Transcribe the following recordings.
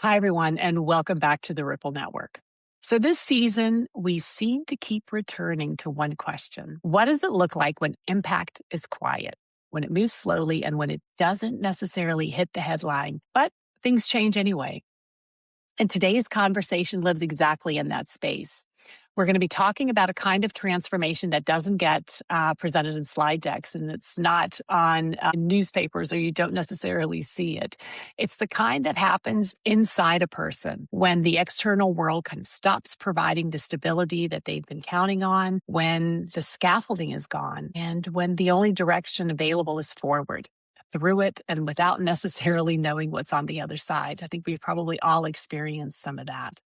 Hi, everyone, and welcome back to the Ripple Network. So, this season, we seem to keep returning to one question. What does it look like when impact is quiet, when it moves slowly, and when it doesn't necessarily hit the headline, but things change anyway? And today's conversation lives exactly in that space. We're going to be talking about a kind of transformation that doesn't get presented in slide decks and it's not on newspapers or you don't necessarily see it. It's the kind that happens inside a person when the external world kind of stops providing the stability that they've been counting on, when the scaffolding is gone, and when the only direction available is forward through it and without necessarily knowing what's on the other side. I think we've probably all experienced some of that.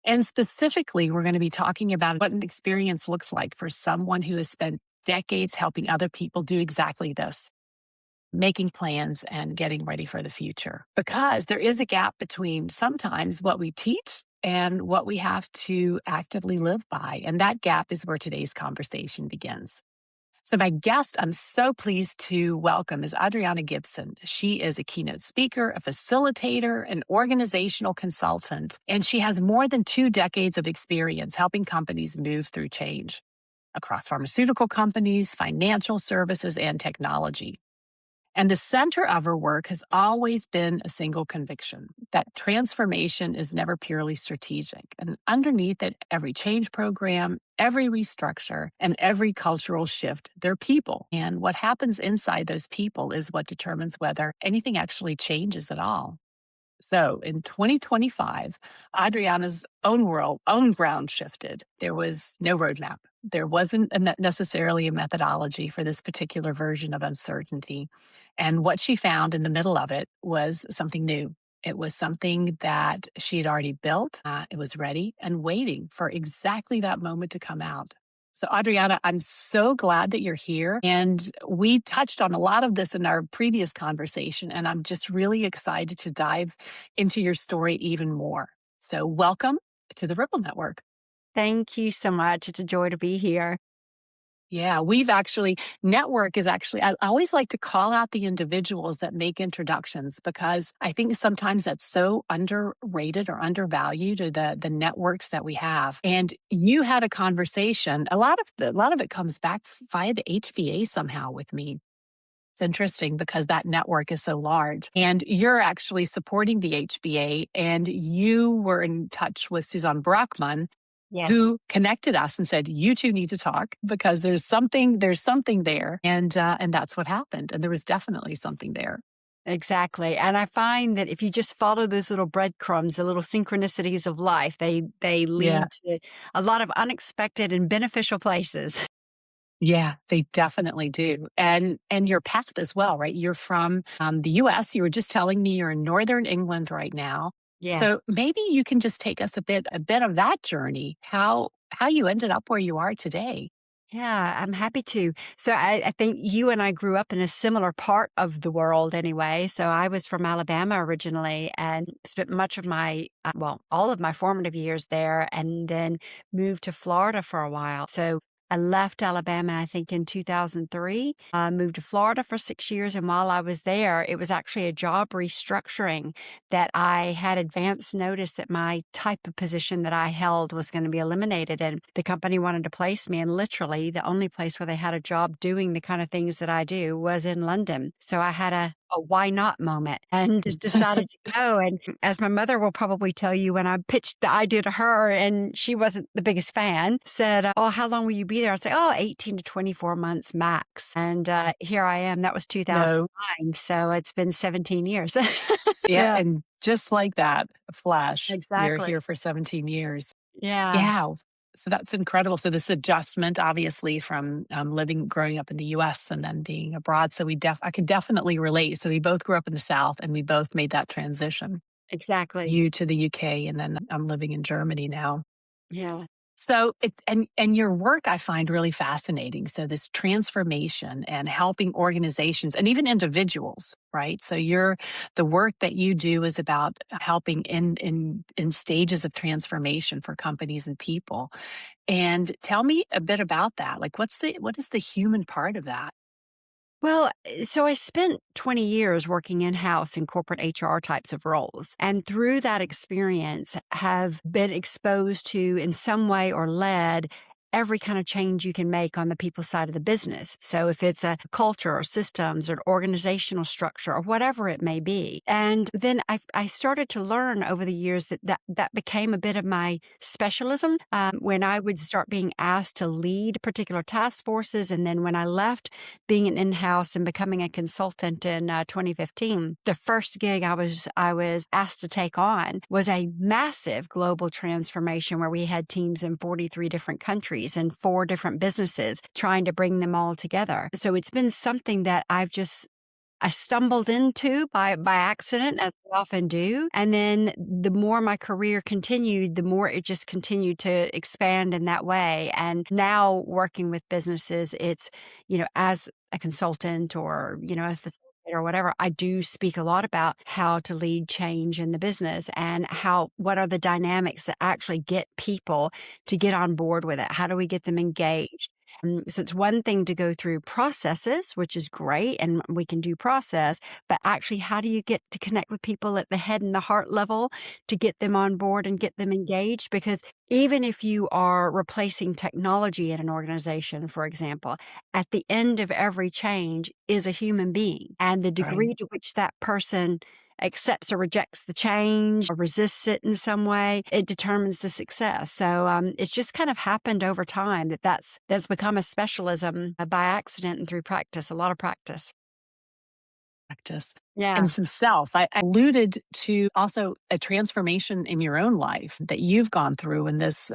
And specifically, we're going to be talking about what an experience looks like for someone who has spent decades helping other people do exactly this, making plans and getting ready for the future. Because there is a gap between sometimes what we teach and what we have to actively live by. And that gap is where today's conversation begins. So, my guest I'm so pleased to welcome is Adrienne Gibson. She is a keynote speaker, a facilitator, an organizational consultant, and she has more than 2 decades of experience helping companies move through change across pharmaceutical companies, financial services, and technology. And the center of her work has always been a single conviction that transformation is never purely strategic. And underneath it, every change program, every restructure, and every cultural shift, they're people. And what happens inside those people is what determines whether anything actually changes at all. So in 2025, Adriana's own ground shifted. There was no roadmap. There wasn't necessarily a methodology for this particular version of uncertainty. And what she found in the middle of it was something new. It was something that she had already built. It was ready and waiting for exactly that moment to come out. So, Adriana, I'm so glad that you're here. And we touched on a lot of this in our previous conversation, and I'm just really excited to dive into your story even more. So, welcome to the Ripple Network. Thank you so much. It's a joy to be here. Yeah, network is actually, I always like to call out the individuals that make introductions because I think sometimes that's so underrated or undervalued or the networks that we have. And you had a conversation, a lot of it comes back via the HVA somehow with me. It's interesting because that network is so large and you're actually supporting the HBA and you were in touch with Suzanne Brockman Yes, who connected us and said, "You two need to talk because there's something there." And that's what happened. And there was definitely something there. exactly. And I find that if you just follow those little breadcrumbs, the little synchronicities of life, they Yeah. lead to a lot of unexpected and beneficial places. Yeah, they definitely do. And your path as well, right? You're from the US. You were just telling me you're in Northern England right now. Yes. So maybe you can just take us a bit of that journey, how you ended up where you are today. Yeah, I'm happy to. So I think you and I grew up in a similar part of the world anyway. So I was from Alabama originally and spent much of all of my formative years there and then moved to Florida for a while. So I left Alabama, I think, in 2003, moved to Florida for 6 years. And while I was there, it was actually a job restructuring that I had advance notice that my type of position that I held was going to be eliminated. And the company wanted to place me. And literally, the only place where they had a job doing the kind of things that I do was in London. So I had a why not moment and just decided to go. And as my mother will probably tell you, when I pitched the idea to her and she wasn't the biggest fan, said, "Oh, how long will you be there?" I said, "Oh, 18 to 24 months max." And here I am. That was No. 2009. So it's been 17 years. Yeah, Yeah, and just like that, a flash, you're exactly. here for 17 years. Yeah, Yeah. So that's incredible. So this adjustment, obviously, from growing up in the U.S. and then being abroad. So I could definitely relate. So we both grew up in the South, and we both made that transition. exactly. You to the UK, and then I'm living in Germany now. Yeah. So and your work I find really fascinating. So this transformation and helping organizations and even individuals, right? So the work that you do is about helping in stages of transformation for companies and people. And tell me a bit about that. Like what is the human part of that? Well, so I spent 20 years working in-house in corporate HR types of roles. And through that experience, have been exposed to, in some way or led, every kind of change you can make on the people side of the business. So if it's a culture or systems or organizational structure or whatever it may be. And then I started to learn over the years that became a bit of my specialism when I would start being asked to lead particular task forces. And then when I left being an in-house and becoming a consultant in 2015, the first gig I was asked to take on was a massive global transformation where we had teams in 43 different countries and 4 different businesses trying to bring them all together. So it's been something that I stumbled into by accident, as we often do. And then the more my career continued, the more it just continued to expand in that way. And now working with businesses, it's, as a consultant or, a facilitator or whatever, I do speak a lot about how to lead change in the business and what are the dynamics that actually get people to get on board with it? How do we get them engaged? So it's one thing to go through processes, which is great, and we can do process, but actually, how do you get to connect with people at the head and the heart level to get them on board and get them engaged? Because even if you are replacing technology in an organization, for example, at the end of every change is a human being. And the Right. degree to which that person accepts or rejects the change or resists it in some way, it determines the success. So it's just kind of happened over time that's become a specialism by accident and through practice, a lot of practice. Practice Yeah. and some self. I alluded to also a transformation in your own life that you've gone through in this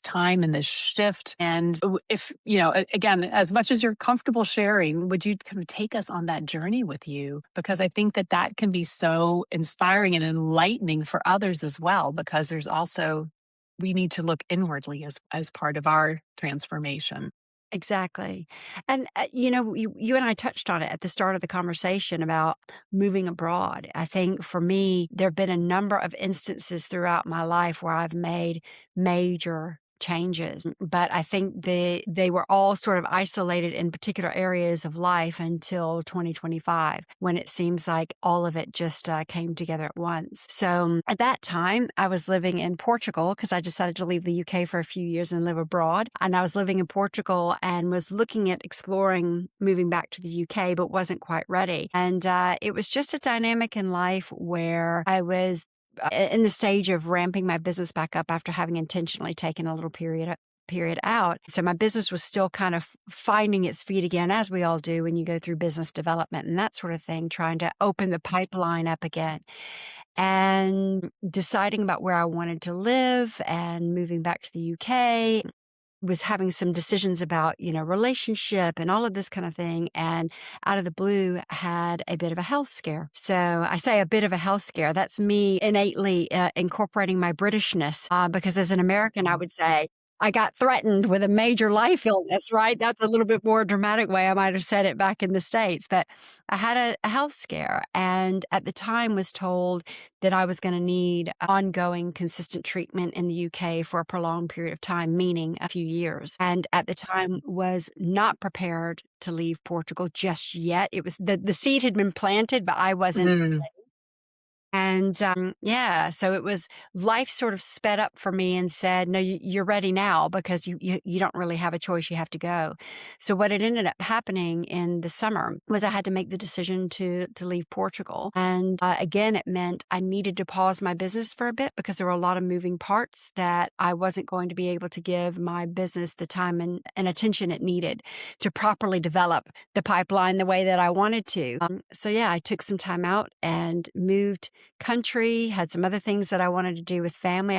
time and this shift. And if again, as much as you're comfortable sharing, would you kind of take us on that journey with you? Because I think that can be so inspiring and enlightening for others as well. Because there's also we need to look inwardly as part of our transformation. Exactly. And, you and I touched on it at the start of the conversation about moving abroad. I think for me, there have been a number of instances throughout my life where I've made major changes, but I think they were all sort of isolated in particular areas of life until 2025, when it seems like all of it just came together at once. So at that time, I was living in Portugal because I decided to leave the UK for a few years and live abroad. And I was living in Portugal and was looking at exploring moving back to the UK, but wasn't quite ready. And it was just a dynamic in life where I was in the stage of ramping my business back up after having intentionally taken a little period out. So my business was still kind of finding its feet again, as we all do when you go through business development and that sort of thing, trying to open the pipeline up again and deciding about where I wanted to live and moving back to the UK. Was having some decisions about, relationship and all of this kind of thing. And out of the blue, had a bit of a health scare. So I say a bit of a health scare. That's me innately incorporating my Britishness, because as an American, I would say, I got threatened with a major life illness, right? That's a little bit more dramatic way I might have said it back in the States. But I had a health scare and at the time was told that I was going to need ongoing, consistent treatment in the UK for a prolonged period of time, meaning a few years. And at the time was not prepared to leave Portugal just yet. It was the seed had been planted, but I wasn't. Mm. And so it was life sort of sped up for me and said, no, you're ready now because you don't really have a choice. You have to go. So what had ended up happening in the summer was I had to make the decision to leave Portugal. And again, it meant I needed to pause my business for a bit because there were a lot of moving parts that I wasn't going to be able to give my business the time and attention it needed to properly develop the pipeline the way that I wanted to. I took some time out and moved country, had some other things that I wanted to do with family.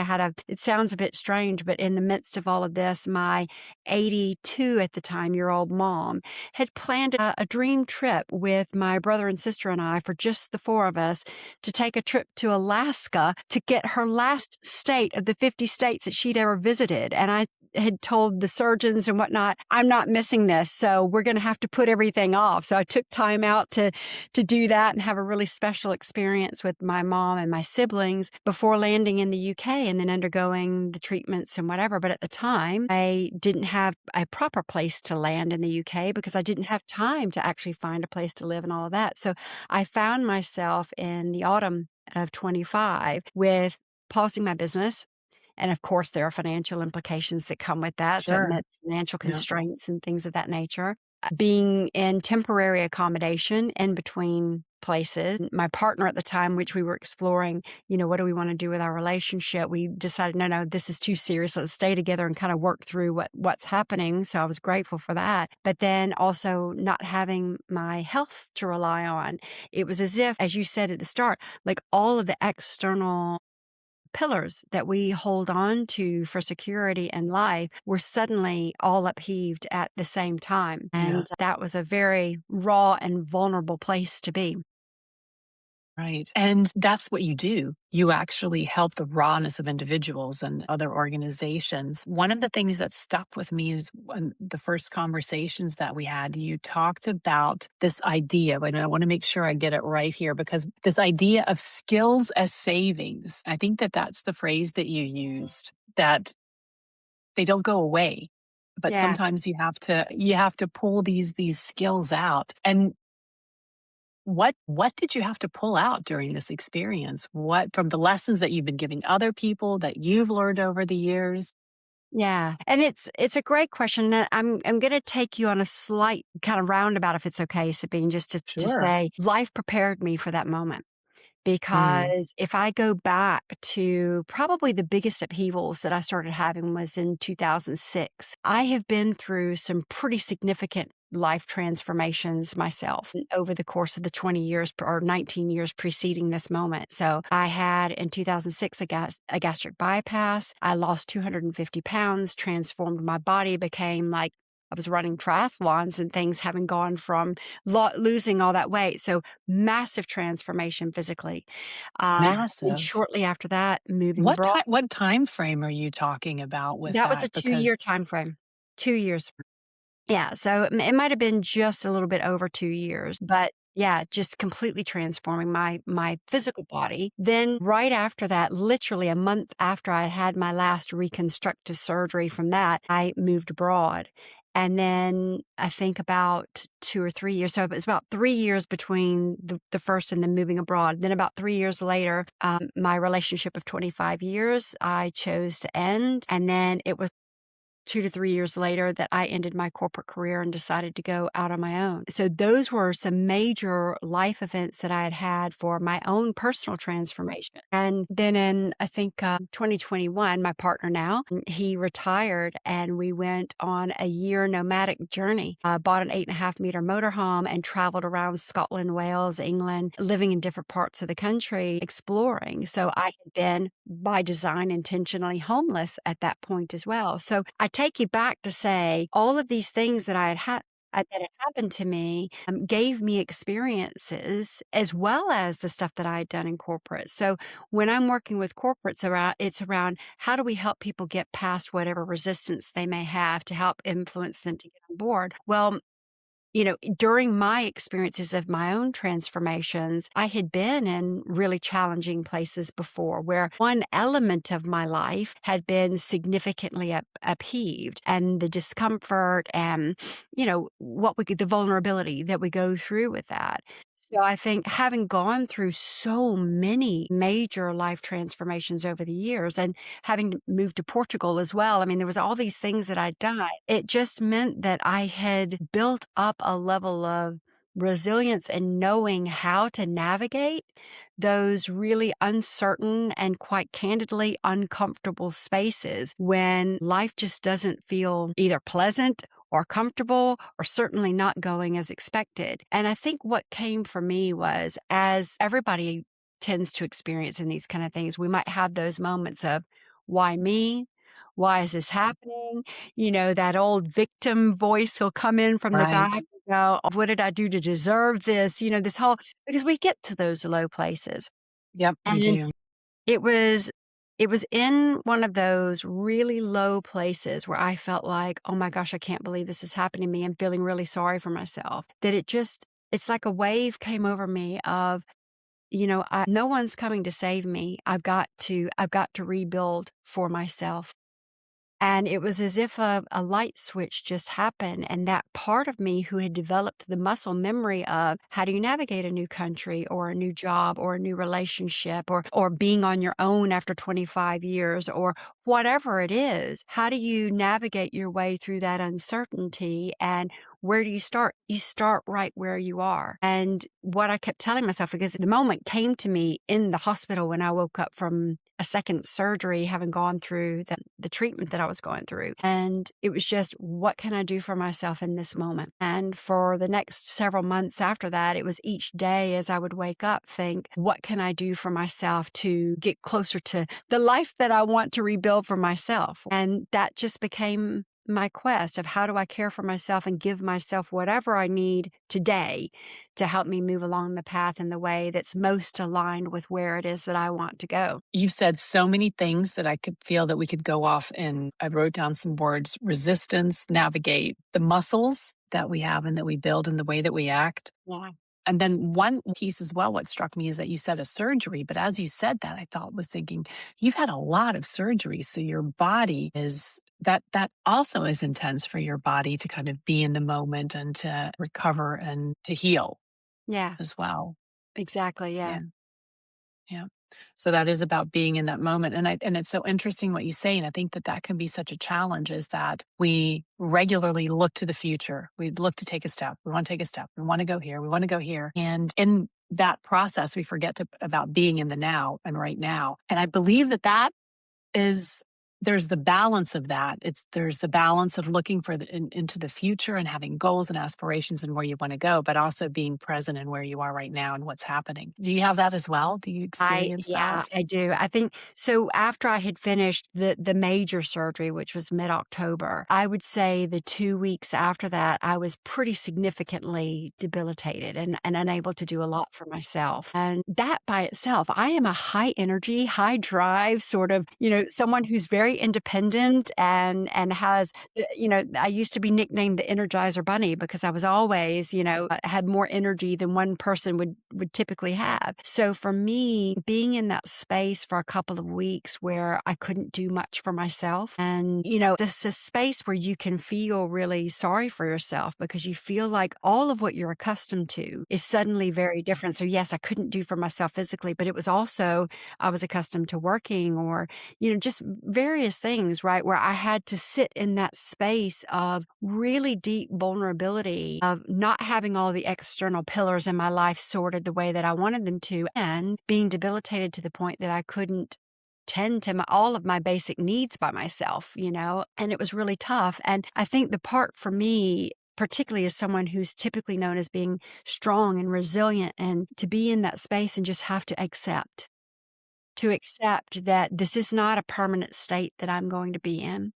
It sounds a bit strange, but in the midst of all of this, my 82 at the time year old mom had planned a dream trip with my brother and sister and I for just the 4 of us to take a trip to Alaska to get her last state of the 50 states that she'd ever visited. And had told the surgeons and whatnot, I'm not missing this. So we're going to have to put everything off. So I took time out to do that and have a really special experience with my mom and my siblings before landing in the UK and then undergoing the treatments and whatever. But at the time, I didn't have a proper place to land in the UK because I didn't have time to actually find a place to live and all of that. So I found myself in the autumn of 25 with pausing my business. And of course, there are financial implications that come with that. So it Sure. meant financial Yeah. constraints and things of that nature. Being in temporary accommodation in between places. My partner at the time, which we were exploring, what do we want to do with our relationship? We decided, no, this is too serious. Let's stay together and kind of work through what's happening. So I was grateful for that. But then also not having my health to rely on. It was as if, as you said at the start, like all of the external pillars that we hold on to for security and life were suddenly all upheaved at the same time. Yeah. And that was a very raw and vulnerable place to be. Right. And that's what you do. You actually help the rawness of individuals and other organizations. One of the things that stuck with me is when the first conversations that we had, you talked about this idea, and I want to make sure I get it right here because this idea of skills as savings, I think that that's the phrase that you used, that they don't go away. But Yeah. sometimes you have to pull these skills out. And what did you have to pull out during this experience? What from the lessons that you've been giving other people that you've learned over the years? Yeah. And it's a great question. And I'm gonna take you on a slight kind of roundabout if it's okay, Sabine, just to Sure. say life prepared me for that moment. Mm, Because if I go back to probably the biggest upheavals that I started having was in 2006. I have been through some pretty significant life transformations myself over the course of the 20 years or 19 years preceding this moment. So I had in 2006 a gastric bypass. I lost 250 pounds, transformed my body, became like I was running triathlons and things, having gone from losing all that weight. So massive transformation physically. And massive. shortly after that, moving What abroad. time frame are you talking about with That was a that? Because 2-year time frame. 2 years. Yeah, so it might have been just a little bit over 2 years, but yeah, just completely transforming my physical body. Then right after that, literally a month after I had my last reconstructive surgery from that, I moved abroad. And then I think about 2 or 3 years. So it was about 3 years between the first and then moving abroad. Then about 3 years later, my relationship of 25 years, I chose to end. And then it was 2 to 3 years later that I ended my corporate career and decided to go out on my own. So those were some major life events that I had had for my own personal transformation. And then in, I think, 2021, my partner now, he retired and we went on a year nomadic journey. Bought an 8.5 meter motorhome and traveled around Scotland, Wales, England, living in different parts of the country, exploring. So I had been by design intentionally homeless at that point as well. So I take you back to say all of these things that I had that had happened to me gave me experiences as well as the stuff that I had done in corporate. So when I'm working with corporates it's around how do we help people get past whatever resistance they may have to help influence them to get on board. Well, during my experiences of my own transformations, I had been in really challenging places before where one element of my life had been significantly upheaved and the discomfort and, the vulnerability that we go through with that. So I think having gone through so many major life transformations over the years and having moved to Portugal as well, I mean, there was all these things that I'd done. It just meant that I had built up a level of resilience and knowing how to navigate those really uncertain and quite candidly uncomfortable spaces when life just doesn't feel either pleasant or comfortable or certainly not going as expected. And I think what came for me was, as everybody tends to experience in these kind of things, we might have those moments of, why me? Why is this happening? That old victim voice will come in from the back right. and go, "Oh, what did I do to deserve this?" This whole, because we get to those low places. Yep, we And do. it was It was in one of those really low places where I felt like, "Oh my gosh, I can't believe this is happening to me. I'm feeling really sorry for myself." That it's like a wave came over me of, no one's coming to save me. I've got to rebuild for myself. And it was as if a light switch just happened. And that part of me who had developed the muscle memory of how do you navigate a new country or a new job or a new relationship or being on your own after 25 years or whatever it is, how do you navigate your way through that uncertainty? And where do you start? You start right where you are. And what I kept telling myself, because the moment came to me in the hospital when I woke up from a second surgery, having gone through the treatment that I was going through. And it was just, what can I do for myself in this moment? And for the next several months after that, it was each day as I would wake up, think, what can I do for myself to get closer to the life that I want to rebuild for myself? And that just became my quest of how do I care for myself and give myself whatever I need today to help me move along the path in the way that's most aligned with where it is that I want to go. You've said so many things that I could feel that we could go off, and I wrote down some words: resistance, navigate, the muscles that we have and that we build and the way that we act. Yeah. And then one piece as well, what struck me is that you said a surgery, but as you said that, I thought was thinking, you've had a lot of surgery. So your body is that also is intense for your body to kind of be in the moment and to recover and to heal Yeah, as well. exactly. Yeah. Yeah. Yeah. So that is about being in that moment. And it's so interesting what you say. And I think that that can be such a challenge, is that we regularly look to the future. We look to take a step. We want to take a step. We want to go here. We want to go here. And in that process, we forget about being in the now and right now. And I believe that that is there's the balance of that. There's the balance of looking into the future and having goals and aspirations and where you want to go, but also being present in where you are right now and what's happening. Do you have that as well? Do you experience Yeah, that? I do. I think so. After I had finished the major surgery, which was mid-October, I would say the 2 weeks after that, I was pretty significantly debilitated and unable to do a lot for myself. And that by itself, I am a high energy, high drive sort of, someone who's very independent and has, I used to be nicknamed the Energizer Bunny because I was always, had more energy than one person would typically have. So for me, being in that space for a couple of weeks where I couldn't do much for myself, and, this is a space where you can feel really sorry for yourself because you feel like all of what you're accustomed to is suddenly very different. So yes, I couldn't do for myself physically, but it was also, I was accustomed to working or, just various things, right? Where I had to sit in that space of really deep vulnerability, of not having all the external pillars in my life sorted the way that I wanted them to, and being debilitated to the point that I couldn't tend to all of my basic needs by myself, and it was really tough. And I think the part for me, particularly as someone who's typically known as being strong and resilient, and to be in that space and just have to accept that this is not a permanent state that I'm going to be in.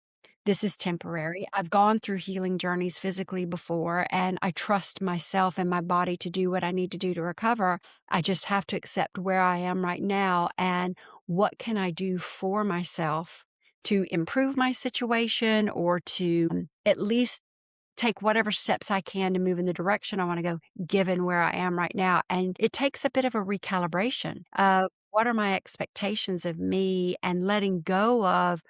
This is temporary. I've gone through healing journeys physically before, and I trust myself and my body to do what I need to do to recover. I just have to accept where I am right now and what can I do for myself to improve my situation or to at least take whatever steps I can to move in the direction I want to go, given where I am right now. And it takes a bit of a recalibration of what are my expectations of me and letting go of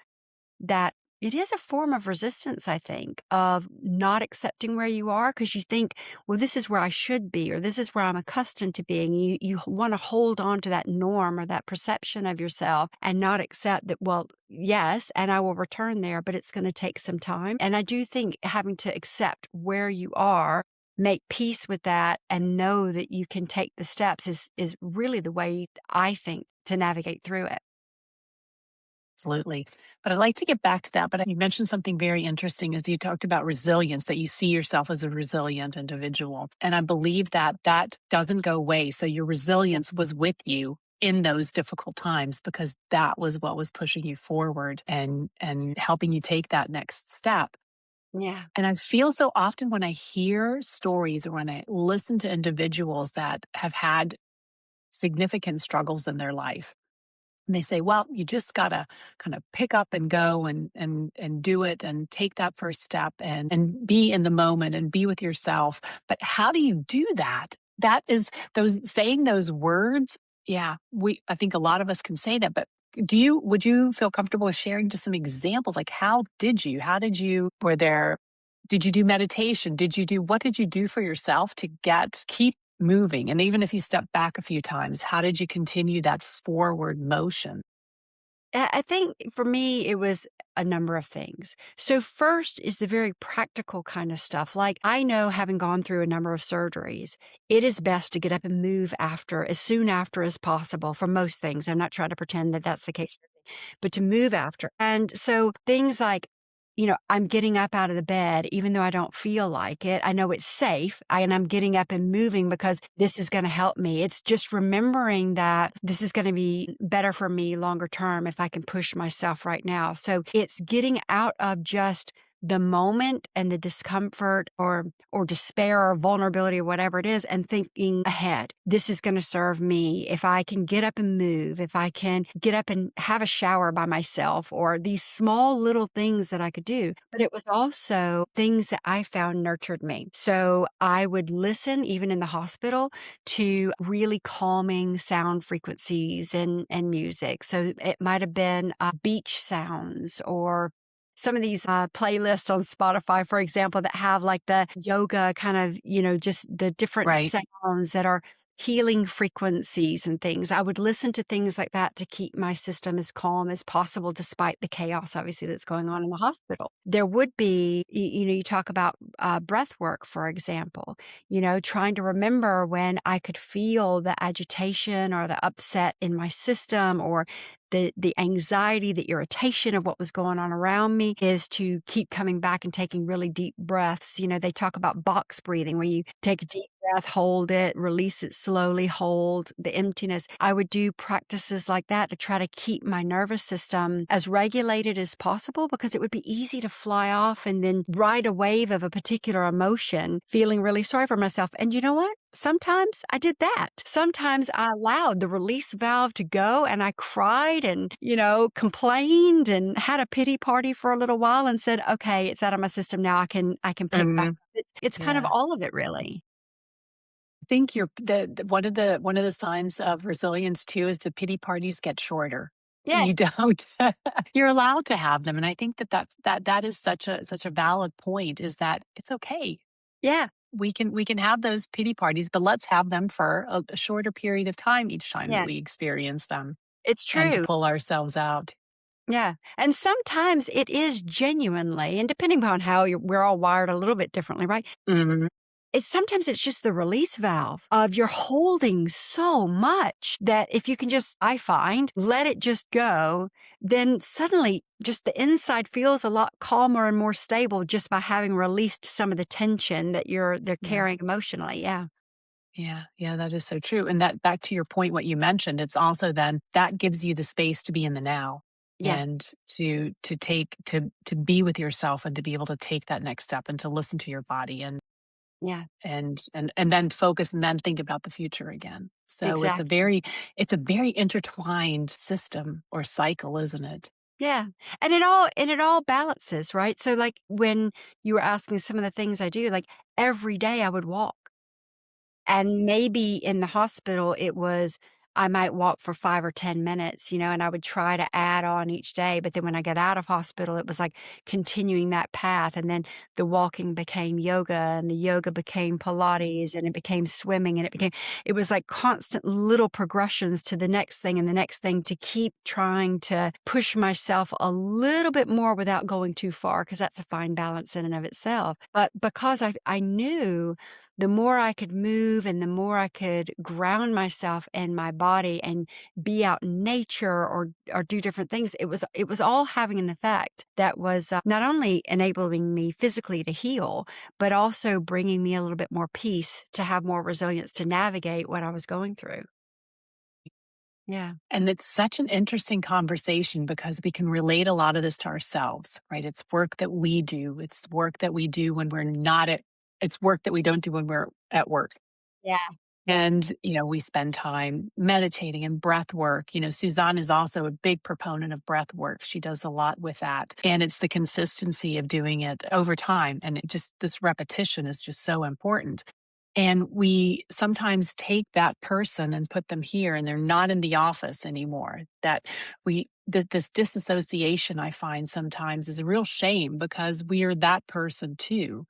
that. It is a form of resistance, I think, of not accepting where you are because you think, well, this is where I should be, or this is where I'm accustomed to being. You want to hold on to that norm or that perception of yourself and not accept that, well, yes, and I will return there, but it's going to take some time. And I do think having to accept where you are, make peace with that, and know that you can take the steps is really the way I think to navigate through it. Absolutely. But I'd like to get back to that. But you mentioned something very interesting as you talked about resilience, that you see yourself as a resilient individual. And I believe that that doesn't go away. So your resilience was with you in those difficult times because that was what was pushing you forward and helping you take that next step. Yeah. And I feel so often when I hear stories or when I listen to individuals that have had significant struggles in their life, And they say, well, you just gotta kind of pick up and go and do it and take that first step and be in the moment and be with yourself. But how do you do that? That is those saying those words. Yeah, I think a lot of us can say that, but would you feel comfortable with sharing just some examples? Like how did you were there did you do meditation? What did you do for yourself to keep moving? And even if you step back a few times, how did you continue that forward motion? I think for me, it was a number of things. So, first is the very practical kind of stuff. Like, I know having gone through a number of surgeries, it is best to get up and move after as soon after as possible for most things. I'm not trying to pretend that that's the case, but to move after. And so, things like, I'm getting up out of the bed, even though I don't feel like it. I know it's safe and I'm getting up and moving because this is going to help me. It's just remembering that this is going to be better for me longer term if I can push myself right now. So it's getting out of just the moment and the discomfort or despair or vulnerability or whatever it is and thinking ahead. This is going to serve me if I can get up and move, if I can get up and have a shower by myself, or these small little things that I could do. But it was also things that I found nurtured me. So I would listen even in the hospital to really calming sound frequencies and music. So it might have been beach sounds or some of these playlists on Spotify, for example, that have like the yoga kind of, just the different Right. sounds that are healing frequencies and things. I would listen to things like that to keep my system as calm as possible, despite the chaos, obviously, that's going on in the hospital. There would be, you talk about breath work, for example, trying to remember when I could feel the agitation or the upset in my system or the anxiety, the irritation of what was going on around me, is to keep coming back and taking really deep breaths. They talk about box breathing, where you take a deep breath, hold it, release it slowly, hold the emptiness. I would do practices like that to try to keep my nervous system as regulated as possible, because it would be easy to fly off and then ride a wave of a particular emotion, feeling really sorry for myself. And you know what? Sometimes I did that. Sometimes I allowed the release valve to go and I cried and, complained and had a pity party for a little while and said, okay, it's out of my system now. I can pick back Mhm. up. It's kind of Yeah. all of it, really. I think one of the signs of resilience too is the pity parties get shorter. You Yes. don't you're allowed to have them, and I think that is such a valid point, is that it's okay. Yeah. We can have those pity parties, but let's have them for a shorter period of time each time that Yeah. we experience them, It's and to true. pull ourselves out. Yeah. And sometimes it is genuinely, and depending upon how we're all wired a little bit differently, right? Mhm. Sometimes it's just the release valve of you're holding so much that if you can just, I find, let it just go, then suddenly just the inside feels a lot calmer and more stable just by having released some of the tension that they're Yeah. carrying emotionally. Yeah. Yeah, yeah, that is so true. And that back to your point, what you mentioned, it's also then that gives you the space to be in the now Yeah. and to be with yourself and to be able to take that next step and to listen to your body Yeah. and then focus and then think about the future again. So Exactly. it's a very intertwined system or cycle, isn't it? Yeah. And it all balances, right? So like when you were asking some of the things I do, like every day I would walk. And maybe in the hospital, it was I might walk for 5 or 10 minutes, and I would try to add on each day. But then when I got out of hospital, it was like continuing that path. And then the walking became yoga, and the yoga became Pilates, and it became swimming, and it was like constant little progressions to the next thing and the next thing, to keep trying to push myself a little bit more without going too far, because that's a fine balance in and of itself. But because I knew the more I could move and the more I could ground myself in my body and be out in nature or do different things, it was all having an effect that was not only enabling me physically to heal, but also bringing me a little bit more peace, to have more resilience to navigate what I was going through. Yeah. And it's such an interesting conversation because we can relate a lot of this to ourselves, right? It's work that we do. It's work that we do when we're not at, it's work that we don't do when we're at work. Yeah. And, we spend time meditating and breath work. Suzanne is also a big proponent of breath work. She does a lot with that. And it's the consistency of doing it over time. And this repetition is just so important. And we sometimes take that person and put them here, and they're not in the office anymore. This disassociation I find sometimes is a real shame because we are that person too.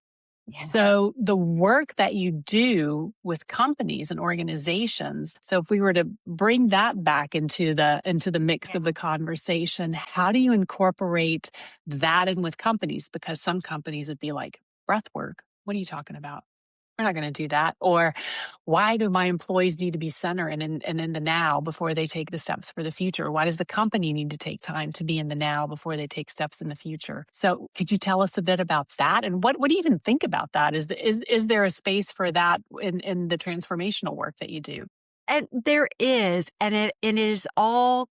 Yeah. So the work that you do with companies and organizations, so if we were to bring that back into the mix Yeah. of the conversation, how do you incorporate that in with companies? Because some companies would be like, breath work, what are you talking about? We're not going to do that. Or why do my employees need to be centered and in the now before they take the steps for the future? Why does the company need to take time to be in the now before they take steps in the future? So could you tell us a bit about that? And what do you even think about that? Is there a space for that in the transformational work that you do? And there is, and it is all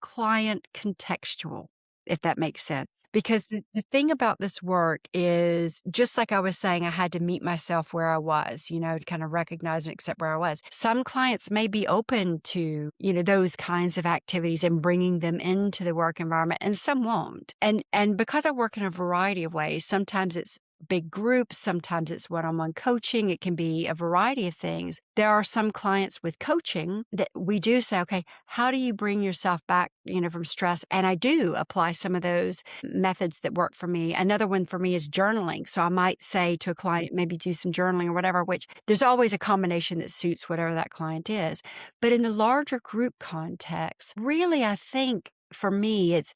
client contextual, if that makes sense. Because the thing about this work is just like I was saying, I had to meet myself where I was, to kind of recognize and accept where I was. Some clients may be open to, those kinds of activities and bringing them into the work environment, and some won't. And because I work in a variety of ways, sometimes it's big groups, sometimes it's one-on-one coaching, it can be a variety of things. There are some clients with coaching that we do say, okay, how do you bring yourself back, from stress? And I do apply some of those methods that work for me. Another one for me is journaling. So I might say to a client, maybe do some journaling or whatever, which there's always a combination that suits whatever that client is. But in the larger group context, really, I think for me, it's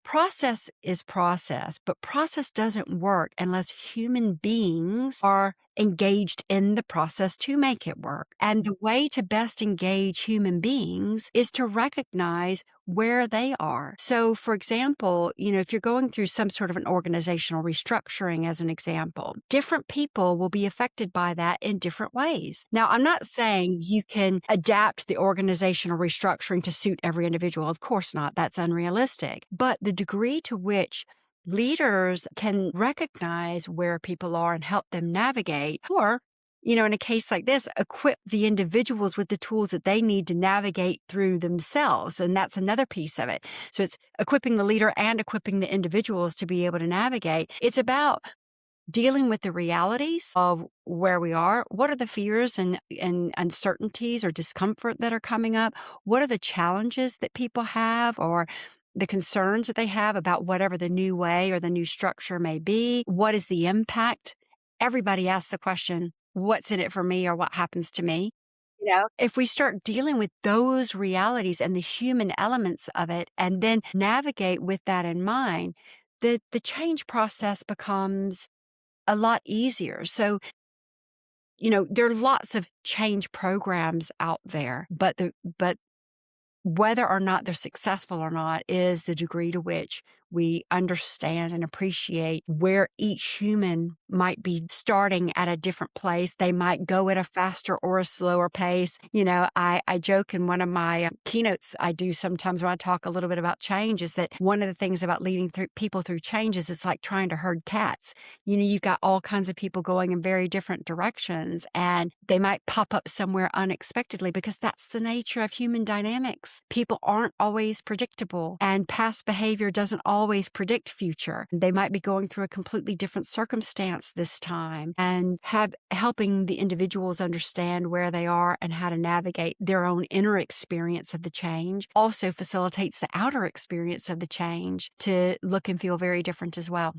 process is process, but process doesn't work unless human beings are engaged in the process to make it work. And the way to best engage human beings is to recognize where they are. So, for example, if you're going through some sort of an organizational restructuring, as an example, different people will be affected by that in different ways. Now, I'm not saying you can adapt the organizational restructuring to suit every individual. Of course not. That's unrealistic. But the degree to which leaders can recognize where people are and help them navigate, or, in a case like this, equip the individuals with the tools that they need to navigate through themselves. And that's another piece of it. So it's equipping the leader and equipping the individuals to be able to navigate. It's about dealing with the realities of where we are. What are the fears and uncertainties or discomfort that are coming up? What are the challenges that people have, or the concerns that they have about whatever the new way or the new structure may be? What is the impact? Everybody asks the question, what's in it for me, or what happens to me? If we start dealing with those realities and the human elements of it, and then navigate with that in mind, the change process becomes a lot easier. So, there are lots of change programs out there, but whether or not they're successful or not is the degree to which we understand and appreciate where each human might be starting at a different place. They might go at a faster or a slower pace. I joke in one of my keynotes I do sometimes when I talk a little bit about change is that one of the things about leading through people through change is it's like trying to herd cats. You've got all kinds of people going in very different directions, and they might pop up somewhere unexpectedly because that's the nature of human dynamics. People aren't always predictable, and past behavior doesn't always predict future. They might be going through a completely different circumstance this time, and helping the individuals understand where they are and how to navigate their own inner experience of the change also facilitates the outer experience of the change to look and feel very different as well.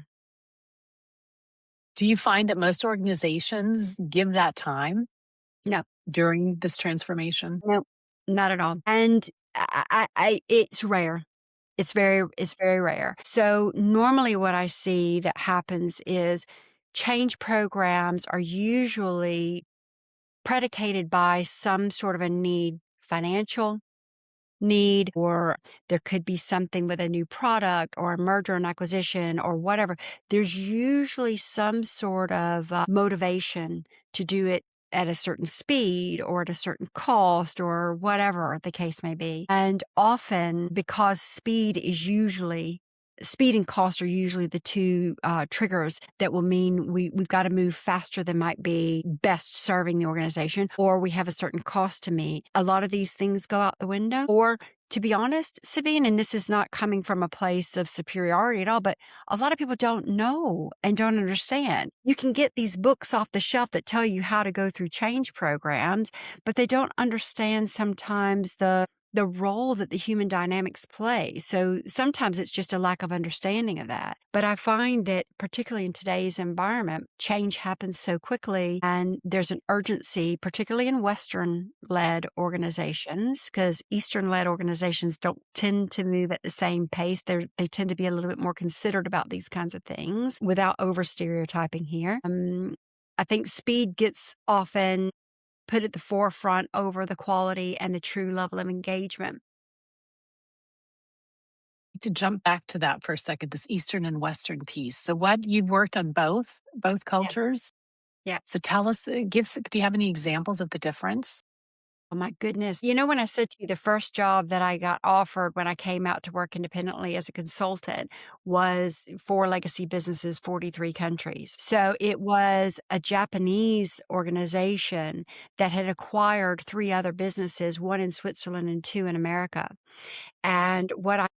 Do you find that most organizations give that time No, during this transformation? no, not at all. And it's rare. It's very rare. So normally what I see that happens is change programs are usually predicated by some sort of a need, financial need, or there could be something with a new product or a merger and acquisition or whatever. There's usually some sort of motivation to do it at a certain speed or at a certain cost or whatever the case may be. And often, because speed is usually speed and cost are usually the two triggers that will mean we've got to move faster than might be best serving the organization, or we have a certain cost to meet. A lot of these things go out the window. Or to be honest, Sabine, and this is not coming from a place of superiority at all, but a lot of people don't know and don't understand. You can get these books off the shelf that tell you how to go through change programs, but they don't understand sometimes the role that the human dynamics play. So sometimes it's just a lack of understanding of that. But I find that particularly in today's environment, change happens so quickly and there's an urgency, particularly in Western-led organizations, because Eastern-led organizations don't tend to move at the same pace. They tend to be a little bit more considered about these kinds of things without over-stereotyping here. I think speed gets often put at the forefront over the quality and the true level of engagement. To jump back to that for a second, this Eastern and Western piece. So what you worked on both Yes. cultures. Yeah. So tell us, do you have any examples of the difference? Oh my goodness. You know, when I said to you, the first job that I got offered when I came out to work independently as a consultant was for legacy businesses, 43 countries. So it was a Japanese organization that had acquired 3 other businesses, 1 in Switzerland and 2 in America. And what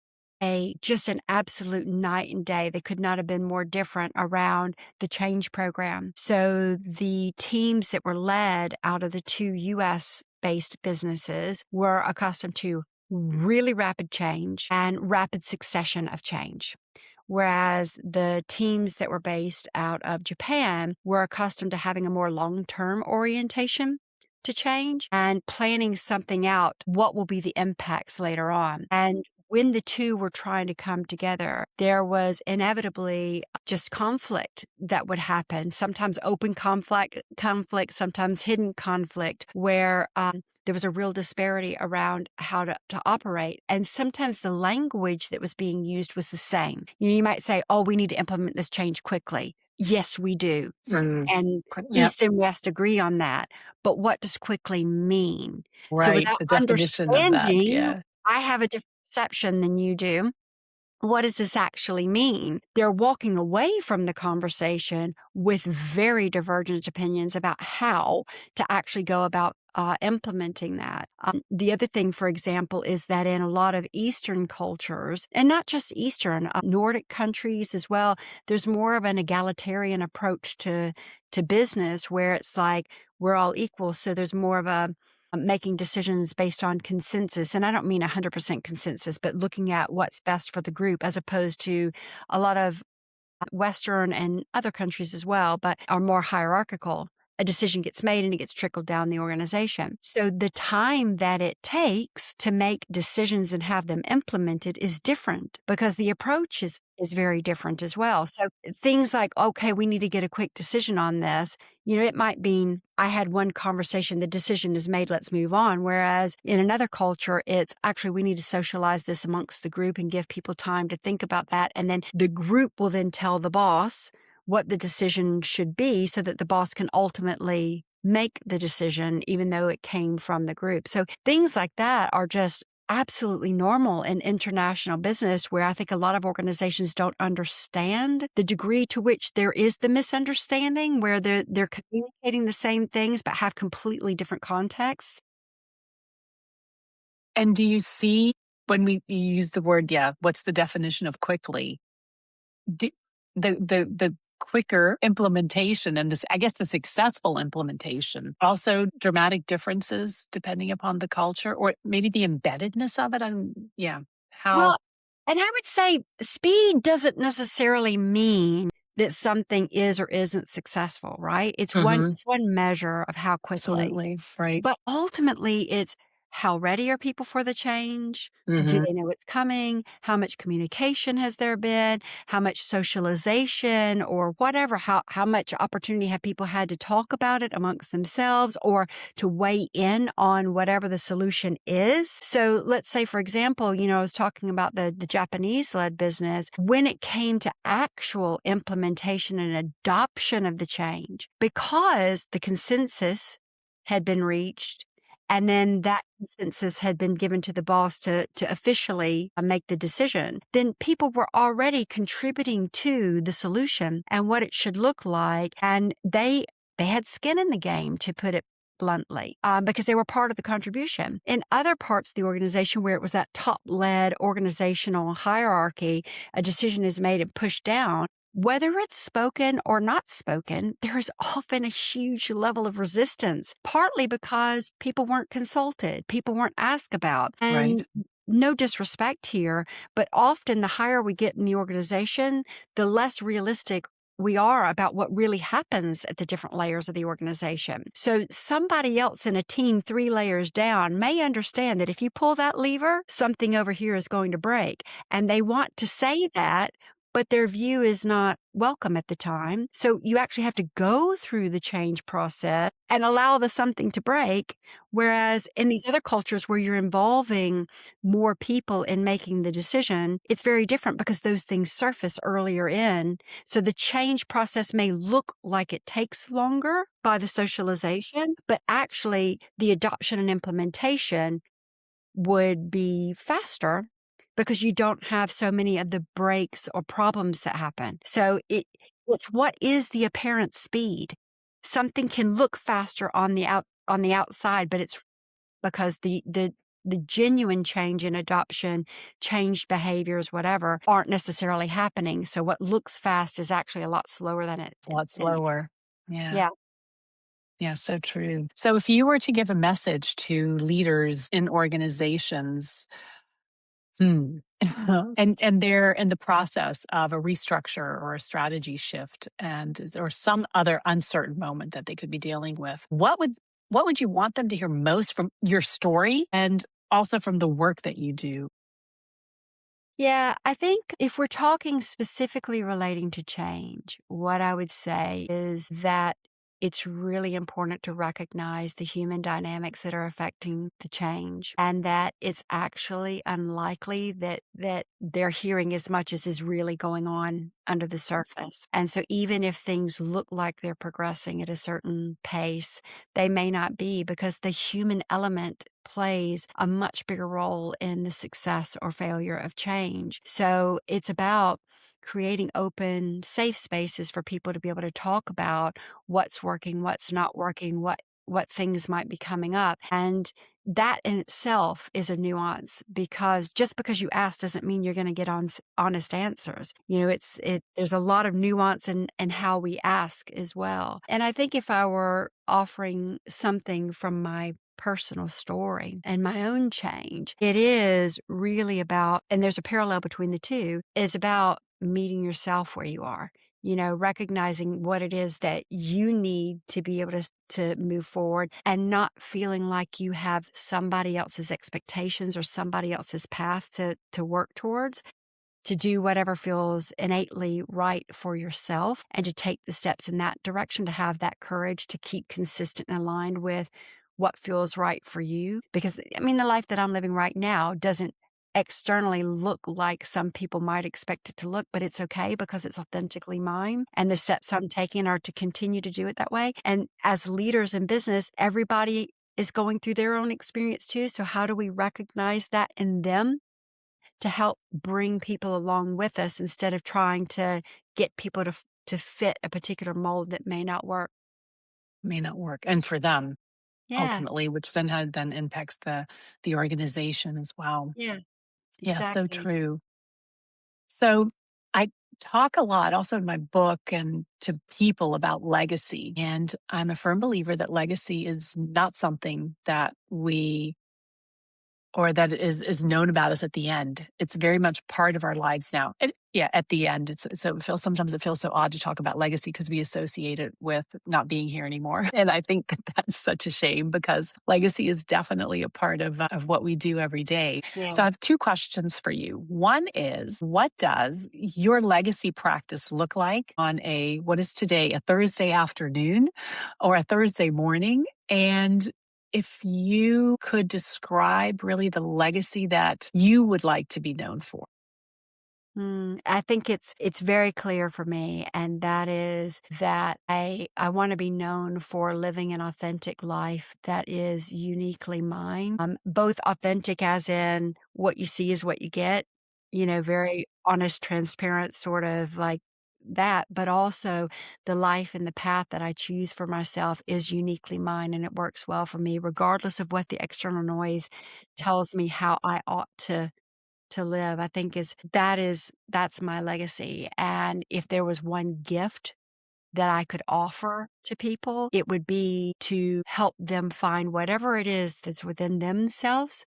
just an absolute night and day. They could not have been more different around the change program. So the teams that were led out of the 2 US based businesses were accustomed to really rapid change and rapid succession of change. Whereas the teams that were based out of Japan were accustomed to having a more long-term orientation to change and planning something out, what will be the impacts later on. And when the two were trying to come together, there was inevitably just conflict that would happen, sometimes open conflict, sometimes hidden conflict, where there was a real disparity around how to operate. And sometimes the language that was being used was the same. You might say, oh, we need to implement this change quickly. Yes, we do. And Yep. East and West agree on that. But what does quickly mean? So Right. without The definition of that. understanding, Yeah. I have a different perception than you do. What does this actually mean? They're walking away from the conversation with very divergent opinions about how to actually go about implementing that. The other thing, for example, is that in a lot of Eastern cultures, and not just Eastern, Nordic countries as well, there's more of an egalitarian approach to business where it's like we're all equal. So there's more of a making decisions based on consensus. And I don't mean 100% consensus, but looking at what's best for the group as opposed to a lot of Western and other countries as well, but are more hierarchical. A decision gets made and it gets trickled down the organization. So the time that it takes to make decisions and have them implemented is different because the approach is very different as well. So things like, okay, we need to get a quick decision on this. It might mean I had one conversation, the decision is made, let's move on. Whereas in another culture, it's actually, we need to socialize this amongst the group and give people time to think about that. And then the group will then tell the boss what the decision should be so that the boss can ultimately make the decision, even though it came from the group. So things like that are just absolutely normal in international business, where I think a lot of organizations don't understand the degree to which there is the misunderstanding, where they're communicating the same things but have completely different contexts. And do you see when you use the word, what's the definition of quickly? The quicker implementation and I guess the successful implementation, also dramatic differences depending upon the culture or maybe the embeddedness of it. How? Well, and I would say speed doesn't necessarily mean that something is or isn't successful, right? It's Mhm. one measure of how quickly. Absolutely. Right. But ultimately, it's how ready are people for the change? Do Mhm. they know it's coming? How much communication has there been? How much socialization or whatever? How much opportunity have people had to talk about it amongst themselves or to weigh in on whatever the solution is? So let's say, for example, I was talking about the Japanese-led business. When it came to actual implementation and adoption of the change, because the consensus had been reached and then that consensus had been given to the boss to officially make the decision, then people were already contributing to the solution and what it should look like. And they had skin in the game, to put it bluntly, because they were part of the contribution. In other parts of the organization where it was that top-led organizational hierarchy, a decision is made and pushed down. Whether it's spoken or not spoken, there is often a huge level of resistance, partly because people weren't consulted, people weren't asked about. Right. And no disrespect here, but often the higher we get in the organization, the less realistic we are about what really happens at the different layers of the organization. So somebody else in a team 3 layers down may understand that if you pull that lever, something over here is going to break. And they want to say that, but their view is not welcome at the time. So you actually have to go through the change process and allow the something to break. Whereas in these other cultures where you're involving more people in making the decision, it's very different because those things surface earlier in. So the change process may look like it takes longer by the socialization, but actually the adoption and implementation would be faster because you don't have so many of the breaks or problems that happen. So it's what is the apparent speed? Something can look faster on the outside, but it's because the genuine change in adoption, changed behaviors, whatever, aren't necessarily happening. So what looks fast is actually a lot slower than it's A lot intended. slower. Yeah. Yeah. Yeah, so true. So if you were to give a message to leaders in organizations, hmm, and they're in the process of a restructure or a strategy shift or some other uncertain moment that they could be dealing with, what would you want them to hear most from your story and also from the work that you do? Yeah, I think if we're talking specifically relating to change, what I would say is that it's really important to recognize the human dynamics that are affecting the change, and that it's actually unlikely that they're hearing as much as is really going on under the surface. And so even if things look like they're progressing at a certain pace, they may not be, because the human element plays a much bigger role in the success or failure of change. So it's about creating open, safe spaces for people to be able to talk about what's working, what's not working, what things might be coming up. And that in itself is a nuance, because just because you ask doesn't mean you're going to get honest answers. There's a lot of nuance in how we ask as well. And I think if I were offering something from my personal story and my own change, it is really about, and there's a parallel between the two, is about meeting yourself where you are. Recognizing what it is that you need to be able to move forward, and not feeling like you have somebody else's expectations or somebody else's path to work towards, to do whatever feels innately right for yourself, and to take the steps in that direction, to have that courage to keep consistent and aligned with what feels right for you. Because, the life that I'm living right now doesn't externally look like some people might expect it to look, but it's okay because it's authentically mine. And the steps I'm taking are to continue to do it that way. And as leaders in business, everybody is going through their own experience too. So how do we recognize that in them to help bring people along with us, instead of trying to get people to fit a particular mold that may not work? May not work. And for them, Yeah, ultimately, which then impacts the organization as well. yeah, Yeah, so exactly. true. So I talk a lot also in my book and to people about legacy. And I'm a firm believer that legacy is not something that we or that is known about us at the end. It's very much part of our lives now. Yeah, at the end. Sometimes it feels so odd to talk about legacy because we associate it with not being here anymore. And I think that that's such a shame, because legacy is definitely a part of what we do every day. So I Yeah. have two questions for you. One is, what does your legacy practice look like on what is today, a Thursday afternoon or a Thursday morning? And if you could describe really the legacy that you would like to be known for. I think it's very clear for me, and that is that I want to be known for living an authentic life that is uniquely mine. Both authentic, as in what you see is what you get, very honest, transparent, sort of like that, but also the life and the path that I choose for myself is uniquely mine, and it works well for me, regardless of what the external noise tells me how I ought to live. I think that's my legacy, and if there was one gift that I could offer to people, it would be to help them find whatever it is that's within themselves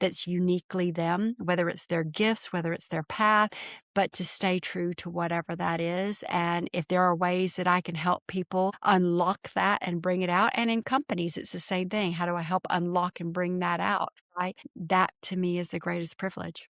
that's uniquely them, whether it's their gifts, whether it's their path, but to stay true to whatever that is. And if there are ways that I can help people unlock that and bring it out, and in companies, it's the same thing. How do I help unlock and bring that out? Right? That to me is the greatest privilege.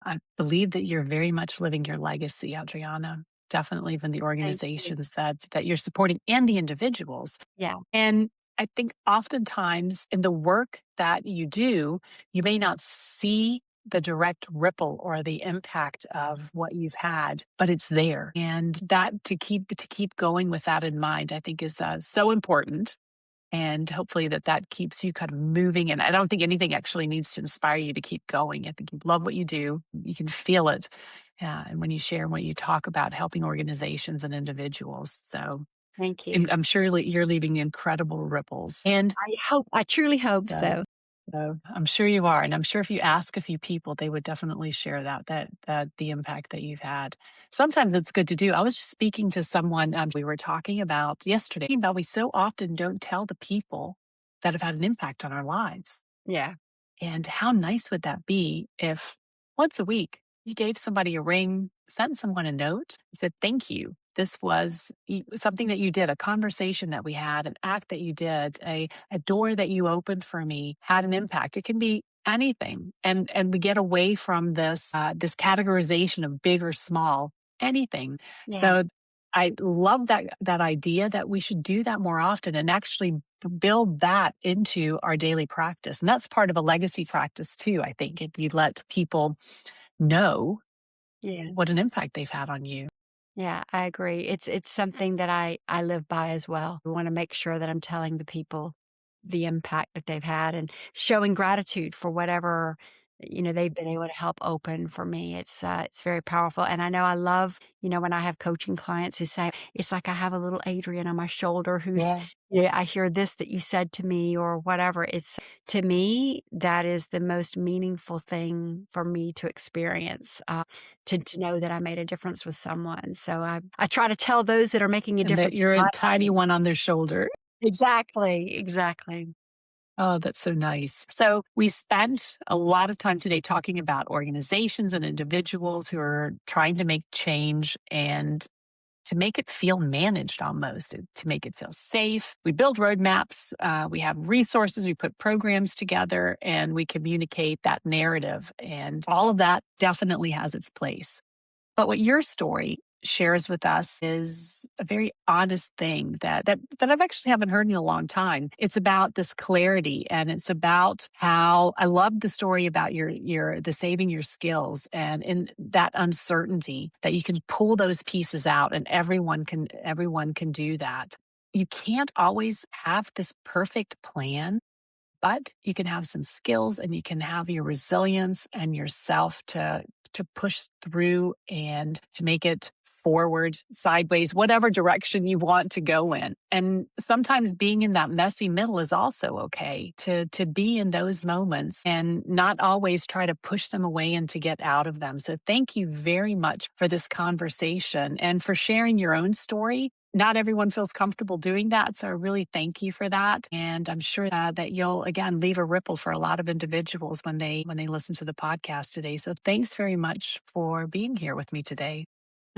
I believe that you're very much living your legacy, Adriana. Definitely from the Thank you. organizations that you're supporting and the individuals. Yeah. And I think oftentimes in the work that you do, you may not see the direct ripple or the impact of what you've had, but it's there. And that to keep going with that in mind, I think is so important. And hopefully that keeps you kind of moving. And I don't think anything actually needs to inspire you to keep going. I think you love what you do. You can feel it. And when you share and when you talk about helping organizations and individuals. So Thank and you. I'm sure you're leaving incredible ripples. And I truly hope so, so. so I'm sure you are. And I'm sure if you ask a few people, they would definitely share that the impact that you've had. Sometimes it's good to do. I was just speaking to someone we were talking about yesterday about we so often don't tell the people that have had an impact on our lives. Yeah. And how nice would that be if once a week you gave somebody a ring, sent someone a note, and said, "Thank you. This was something that you did, a conversation that we had, an act that you did, a door that you opened for me had an impact." It can be anything. And we get away from this categorization of big or small, anything. Yeah. So I love that idea that we should do that more often and actually build that into our daily practice. And that's part of a legacy practice too, I think, if you let people know Yeah. what an impact they've had on you. Yeah, I agree. It's something that I live by as well. I want to make sure that I'm telling the people the impact that they've had and showing gratitude for whatever they've been able to help open for me. It's very powerful, and I know I love when I have coaching clients who say it's like I have a little Adrian on my shoulder who's Yeah. yeah, I hear this that you said to me or whatever. It's to me that is the most meaningful thing for me to experience. To know that I made a difference with someone. So I try to tell those that are making a And that difference in you're a my tiny life. one on their shoulder. Exactly, exactly. Oh, that's so nice. So, we spent a lot of time today talking about organizations and individuals who are trying to make change and to make it feel managed almost, to make it feel safe. We build roadmaps, we have resources, we put programs together, and we communicate that narrative. And all of that definitely has its place. But what your story shares with us is a very honest thing that I've actually haven't heard in a long time. It's about this clarity and it's about how I love the story about your the saving your skills and in that uncertainty that you can pull those pieces out and everyone can do that. You can't always have this perfect plan, but you can have some skills and you can have your resilience and yourself to push through and to make it forward, sideways, whatever direction you want to go in. And sometimes being in that messy middle is also okay to be in those moments and not always try to push them away and to get out of them. So thank you very much for this conversation and for sharing your own story. Not everyone feels comfortable doing that. So I really thank you for that. And I'm sure that you'll again leave a ripple for a lot of individuals when they listen to the podcast today. So thanks very much for being here with me today.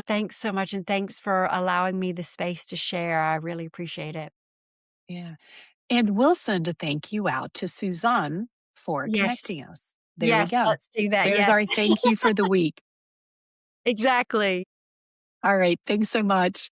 Thanks so much, and thanks for allowing me the space to share. I really appreciate it. Yeah. And we'll send a thank you out to Suzanne for Yes. connecting us. There we Yes, go. let's do that. There's Yes. our thank you for the week. Exactly. All right. Thanks so much.